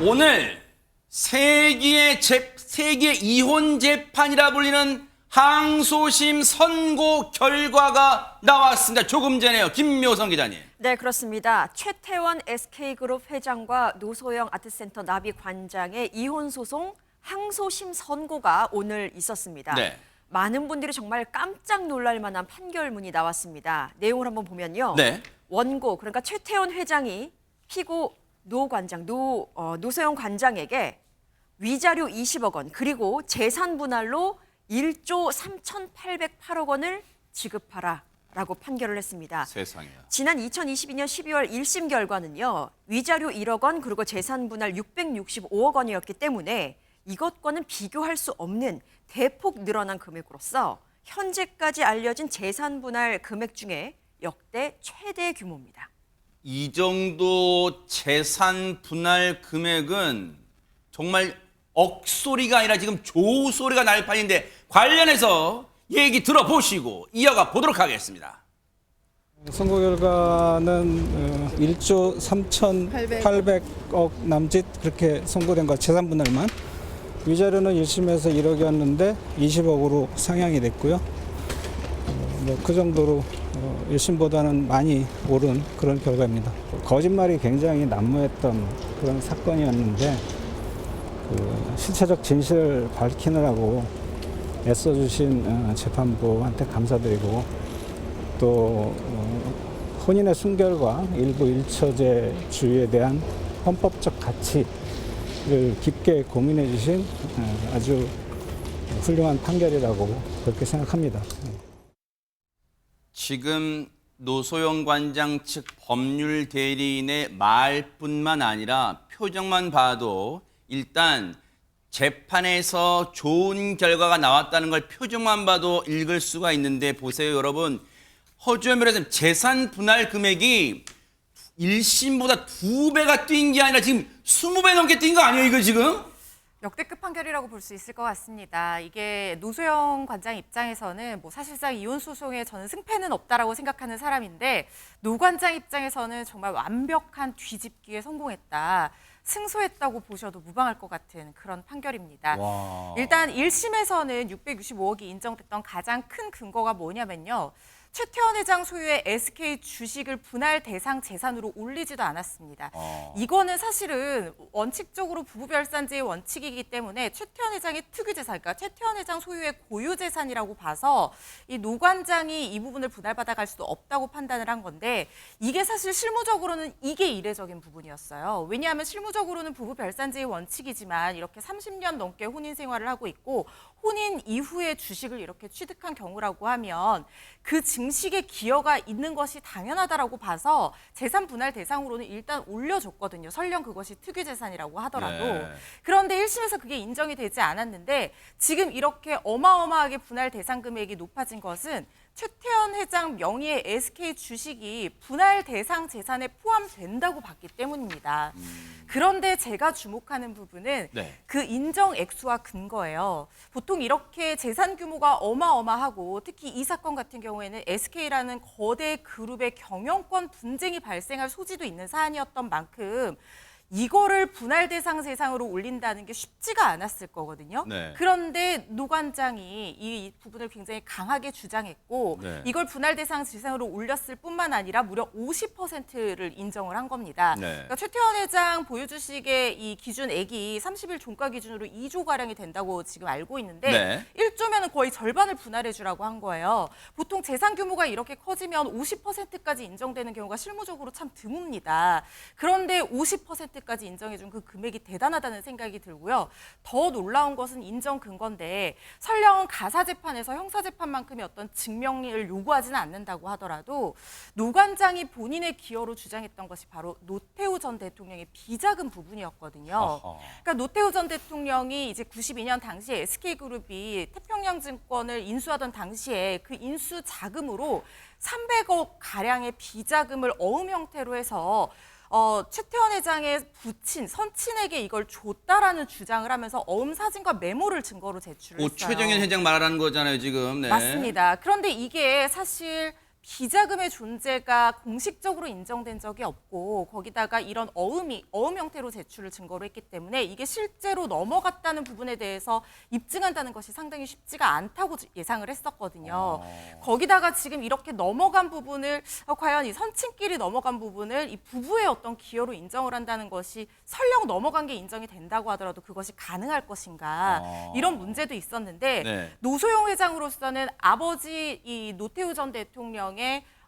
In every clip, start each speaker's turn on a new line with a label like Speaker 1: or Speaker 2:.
Speaker 1: 오늘 세기의 이혼 재판이라 불리는 항소심 선고 결과가 나왔습니다. 조금 전에요. 김묘성 기자님.
Speaker 2: 네, 그렇습니다. 최태원 SK그룹 회장과 노소영 아트센터 나비 관장의 이혼 소송 항소심 선고가 오늘 있었습니다.
Speaker 1: 네.
Speaker 2: 많은 분들이 정말 깜짝 놀랄 만한 판결문이 나왔습니다. 내용을 한번 보면요.
Speaker 1: 네.
Speaker 2: 원고, 그러니까 최태원 회장이 피고 노소영 관장에게 위자료 20억 원 그리고 재산 분할로 1조 3,808억 원을 지급하라라고 판결을 했습니다.
Speaker 1: 세상에.
Speaker 2: 지난 2022년 12월 1심 결과는요. 위자료 1억 원 그리고 재산 분할 665억 원이었기 때문에 이것과는 비교할 수 없는 대폭 늘어난 금액으로서 현재까지 알려진 재산 분할 금액 중에 역대 최대 규모입니다.
Speaker 1: 이 정도 재산 분할 금액은 정말 억소리가 아니라 지금 조소리가 날 판인데 관련해서 얘기 들어보시고 이어가 보도록 하겠습니다.
Speaker 3: 선고 결과는 1조 3,800억 남짓 그렇게 선고된 거 재산 분할만. 위자료는 1심에서 1억이었는데 20억으로 상향이 됐고요. 그 정도로 1심보다는 많이 오른 그런 결과입니다. 거짓말이 굉장히 난무했던 그런 사건이었는데 실체적 진실을 밝히느라고 애써주신 재판부한테 감사드리고 또 혼인의 순결과 일부 일처제주의에 대한 헌법적 가치를 깊게 고민해 주신 아주 훌륭한 판결이라고 그렇게 생각합니다.
Speaker 1: 지금 노소영 관장 측 법률 대리인의 말뿐만 아니라 표정만 봐도 일단 재판에서 좋은 결과가 나왔다는 걸 표정만 봐도 읽을 수가 있는데 보세요, 여러분. 허주연 변호사님, 재산 분할 금액이 1심보다 2배가 뛴 게 아니라 지금 20배 넘게 뛴 거 아니에요, 이거 지금?
Speaker 4: 역대급 판결이라고 볼 수 있을 것 같습니다. 이게 노소영 관장 입장에서는 뭐 사실상 이혼 소송에 저는 승패는 없다라고 생각하는 사람인데 노 관장 입장에서는 정말 완벽한 뒤집기에 성공했다. 승소했다고 보셔도 무방할 것 같은 그런 판결입니다.
Speaker 1: 와.
Speaker 4: 일단 1심에서는 665억이 인정됐던 가장 큰 근거가 뭐냐면요. 최태원 회장 소유의 SK 주식을 분할 대상 재산으로 올리지도 않았습니다. 이거는 사실은 원칙적으로 부부별산제의 원칙이기 때문에 최태원 회장의 특유재산, 그러니까 최태원 회장 소유의 고유재산이라고 봐서 이 노 관장이 이 부분을 분할받아갈 수도 없다고 판단을 한 건데 이게 사실 실무적으로는 이게 이례적인 부분이었어요. 왜냐하면 실무적으로는 부부별산제의 원칙이지만 이렇게 30년 넘게 혼인 생활을 하고 있고 혼인 이후에 주식을 이렇게 취득한 경우라고 하면 그 증식의 기여가 있는 것이 당연하다라고 봐서 재산 분할 대상으로는 일단 올려줬거든요. 설령 그것이 특유재산이라고 하더라도.
Speaker 1: 네.
Speaker 4: 그런데 1심에서 그게 인정이 되지 않았는데 지금 이렇게 어마어마하게 분할 대상 금액이 높아진 것은 최태원 회장 명의의 SK 주식이 분할 대상 재산에 포함된다고 봤기 때문입니다. 그런데 제가 주목하는 부분은
Speaker 1: 네.
Speaker 4: 그 인정 액수와 근거예요. 보통 이렇게 재산 규모가 어마어마하고 특히 이 사건 같은 경우에는 SK라는 거대 그룹의 경영권 분쟁이 발생할 소지도 있는 사안이었던 만큼 이거를 분할 대상 재산으로 올린다는 게 쉽지가 않았을 거거든요.
Speaker 1: 네.
Speaker 4: 그런데 노 관장이 이 부분을 굉장히 강하게 주장했고
Speaker 1: 네.
Speaker 4: 이걸 분할 대상 재산으로 올렸을 뿐만 아니라 무려 50%를 인정을 한 겁니다.
Speaker 1: 네.
Speaker 4: 그러니까 최태원 회장 보유 주식의 이 기준액이 30일 종가 기준으로 2조 가량이 된다고 지금 알고 있는데
Speaker 1: 네.
Speaker 4: 1조면은 거의 절반을 분할해 주라고 한 거예요. 보통 재산 규모가 이렇게 커지면 50%까지 인정되는 경우가 실무적으로 참 드뭅니다. 그런데 50%까지 인정해준 그 금액이 대단하다는 생각이 들고요. 더 놀라운 것은 인정 근거인데 설령 가사재판에서 형사재판만큼의 어떤 증명을 요구하지는 않는다고 하더라도 노 관장이 본인의 기여로 주장했던 것이 바로 노태우 전 대통령의 비자금 부분이었거든요.
Speaker 1: 어허.
Speaker 4: 그러니까 노태우 전 대통령이 이제 92년 당시에 SK그룹이 태평양증권을 인수하던 당시에 그 인수 자금으로 300억 가량의 비자금을 어음 형태로 해서 최태원 회장의 부친, 선친에게 이걸 줬다라는 주장을 하면서 어음 사진과 메모를 증거로 제출을 했어요.
Speaker 1: 최정현 회장 말하는 거잖아요, 지금. 네.
Speaker 4: 맞습니다. 그런데 이게 사실 비자금의 존재가 공식적으로 인정된 적이 없고 거기다가 이런 어음 형태로 제출을 증거로 했기 때문에 이게 실제로 넘어갔다는 부분에 대해서 입증한다는 것이 상당히 쉽지가 않다고 예상을 했었거든요. 거기다가 지금 이렇게 넘어간 부분을 과연 이 선친끼리 넘어간 부분을 이 부부의 어떤 기여로 인정을 한다는 것이 설령 넘어간 게 인정이 된다고 하더라도 그것이 가능할 것인가 이런 문제도 있었는데
Speaker 1: 네.
Speaker 4: 노소영 회장으로서는 아버지 이 노태우 전 대통령의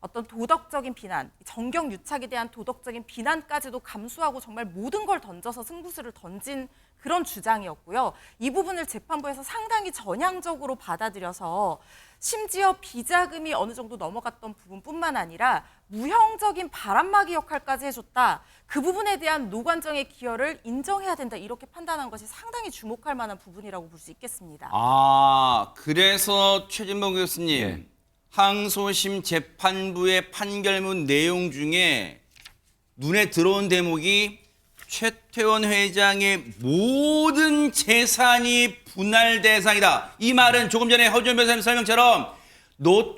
Speaker 4: 어떤 도덕적인 비난, 정경 유착에 대한 도덕적인 비난까지도 감수하고 정말 모든 걸 던져서 승부수를 던진 그런 주장이었고요. 이 부분을 재판부에서 상당히 전향적으로 받아들여서 심지어 비자금이 어느 정도 넘어갔던 부분뿐만 아니라 무형적인 바람막이 역할까지 해줬다. 그 부분에 대한 노관정의 기여를 인정해야 된다. 이렇게 판단한 것이 상당히 주목할 만한 부분이라고 볼 수 있겠습니다.
Speaker 1: 그래서 최진봉 교수님,
Speaker 5: 예.
Speaker 1: 항소심 재판부의 판결문 내용 중에 눈에 들어온 대목이 최태원 회장의 모든 재산이 분할 대상이다. 이 말은 조금 전에 허준 변호사님 설명처럼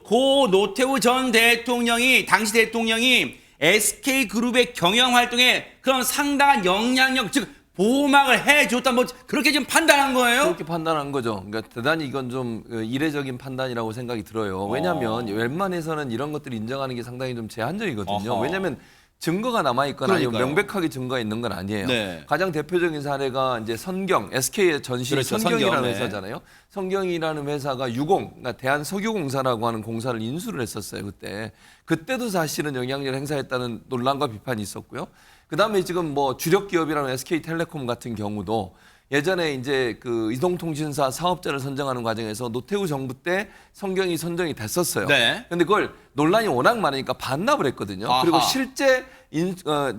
Speaker 1: 고 노태우 전 대통령이 당시 대통령이 SK그룹의 경영 활동에 그런 상당한 영향력, 즉 보호막을 해줬다, 뭐 그렇게 지금 판단한 거예요?
Speaker 5: 그렇게 판단한 거죠. 그러니까 대단히 이건 좀 이례적인 판단이라고 생각이 들어요. 왜냐하면 웬만해서는 이런 것들을 인정하는 게 상당히 좀 제한적이거든요.
Speaker 1: 어허.
Speaker 5: 왜냐하면 증거가 남아있거나 아니면
Speaker 1: 그러니까요.
Speaker 5: 명백하게 증거가 있는 건 아니에요.
Speaker 1: 네.
Speaker 5: 가장 대표적인 사례가 이제 선경, SK의 전시
Speaker 1: 그렇죠,
Speaker 5: 선경이라는
Speaker 1: 선경, 네.
Speaker 5: 회사잖아요. 선경이라는 회사가 유공, 그러니까 대한석유공사라고 하는 공사를 인수를 했었어요, 그때. 그때도 사실은 영향력을 행사했다는 논란과 비판이 있었고요. 그다음에 지금 뭐 주력 기업이라는 SK텔레콤 같은 경우도 예전에 이제 그 이동통신사 사업자를 선정하는 과정에서 노태우 정부 때 선경이 선정이 됐었어요.
Speaker 1: 네.
Speaker 5: 근데 그걸 논란이 워낙 많으니까 반납을 했거든요.
Speaker 1: 아하.
Speaker 5: 그리고 실제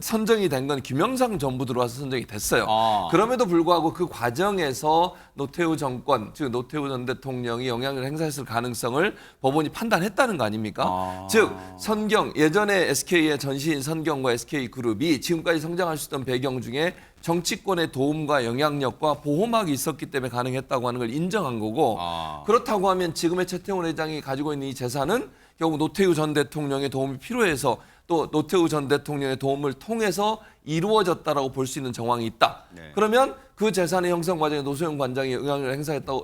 Speaker 5: 선정이 된 건 김영삼 정부 들어와서 선정이 됐어요.
Speaker 1: 아.
Speaker 5: 그럼에도 불구하고 그 과정에서 노태우 정권, 즉 노태우 전 대통령이 영향을 행사했을 가능성을 법원이 판단했다는 거 아닙니까? 즉 선경, 예전에 SK의 전시인 선경과 SK그룹이 지금까지 성장할 수 있던 배경 중에 정치권의 도움과 영향력과 보호막이 있었기 때문에 가능했다고 하는 걸 인정한 거고, 그렇다고 하면 지금의 최태원 회장이 가지고 있는 이 재산은 결국 노태우 전 대통령의 도움이 필요해서 또 노태우 전 대통령의 도움을 통해서 이루어졌다라고 볼 수 있는 정황이 있다.
Speaker 1: 네.
Speaker 5: 그러면 그 재산의 형성 과정에 노소영 관장이 영향을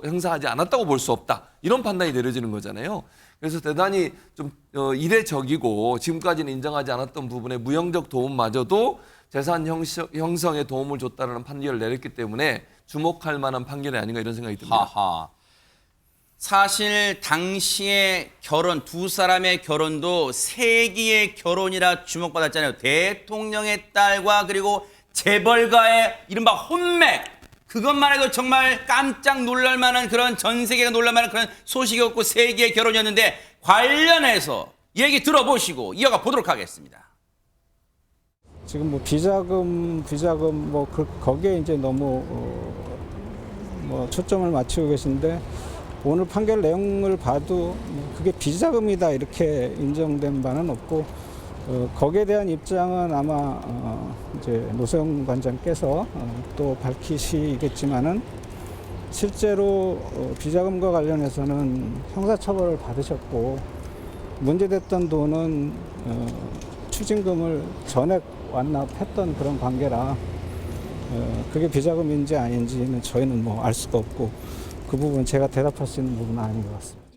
Speaker 5: 행사하지 않았다고 볼 수 없다. 이런 판단이 내려지는 거잖아요. 그래서 대단히 좀 이례적이고 지금까지는 인정하지 않았던 부분에 무형적 도움마저도 재산 형성에 도움을 줬다는 판결을 내렸기 때문에 주목할 만한 판결이 아닌가 이런 생각이 듭니다.
Speaker 1: 하하. 사실 당시의 결혼, 두 사람의 결혼도 세기의 결혼이라 주목받았잖아요. 대통령의 딸과 그리고 재벌가의 이른바 혼맥. 그것만 해도 정말 깜짝 놀랄 만한 그런 전 세계가 놀랄 만한 그런 소식이었고 세기의 결혼이었는데 관련해서 얘기 들어보시고 이어가 보도록 하겠습니다.
Speaker 3: 지금 뭐 비자금 뭐 거기에 이제 너무 뭐 초점을 맞추고 계신데 오늘 판결 내용을 봐도 그게 비자금이다 이렇게 인정된 바는 없고 거기에 대한 입장은 아마 이제 노소영 관장께서 또 밝히시겠지만은 실제로 비자금과 관련해서는 형사처벌을 받으셨고 문제됐던 돈은 추징금을 전액 완납했던 그런 관계라 그게 비자금인지 아닌지는 저희는 뭐 알 수가 없고 그 부분 제가 대답할 수 있는 부분은 아닌 것 같습니다.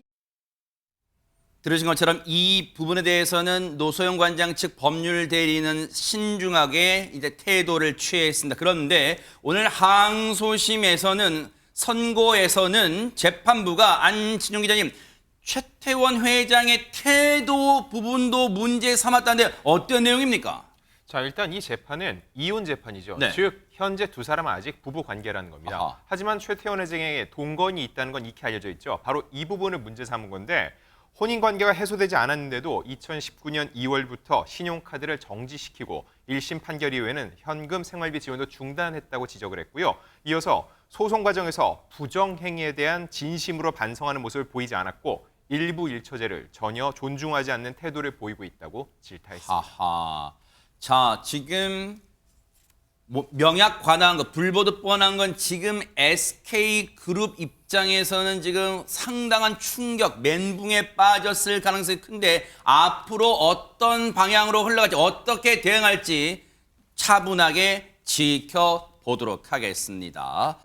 Speaker 1: 들으신 것처럼 이 부분에 대해서는 노소영 관장 측 법률 대리는 신중하게 이제 태도를 취했습니다. 그런데 오늘 항소심에서는 선고에서는 재판부가 안진용 기자님 최태원 회장의 태도 부분도 문제 삼았다는데 어떤 내용입니까?
Speaker 6: 자, 일단 이 재판은 이혼 재판이죠.
Speaker 1: 네.
Speaker 6: 즉 현재 두 사람은 아직 부부 관계라는 겁니다.
Speaker 1: 아하.
Speaker 6: 하지만 최태원 회장에게 동거인이 있다는 건 익히 알려져 있죠. 바로 이 부분을 문제 삼은 건데 혼인 관계가 해소되지 않았는데도 2019년 2월부터 신용카드를 정지시키고 1심 판결 이후에는 현금 생활비 지원도 중단했다고 지적을 했고요. 이어서 소송 과정에서 부정행위에 대한 진심으로 반성하는 모습을 보이지 않았고 일부 일처제를 전혀 존중하지 않는 태도를 보이고 있다고 질타했습니다.
Speaker 1: 하하. 자, 지금 뭐 명약 관한 거, 불보듯 뻔한 건 지금 SK 그룹 입장에서는 지금 상당한 충격, 멘붕에 빠졌을 가능성이 큰데 앞으로 어떤 방향으로 흘러갈지, 어떻게 대응할지 차분하게 지켜보도록 하겠습니다.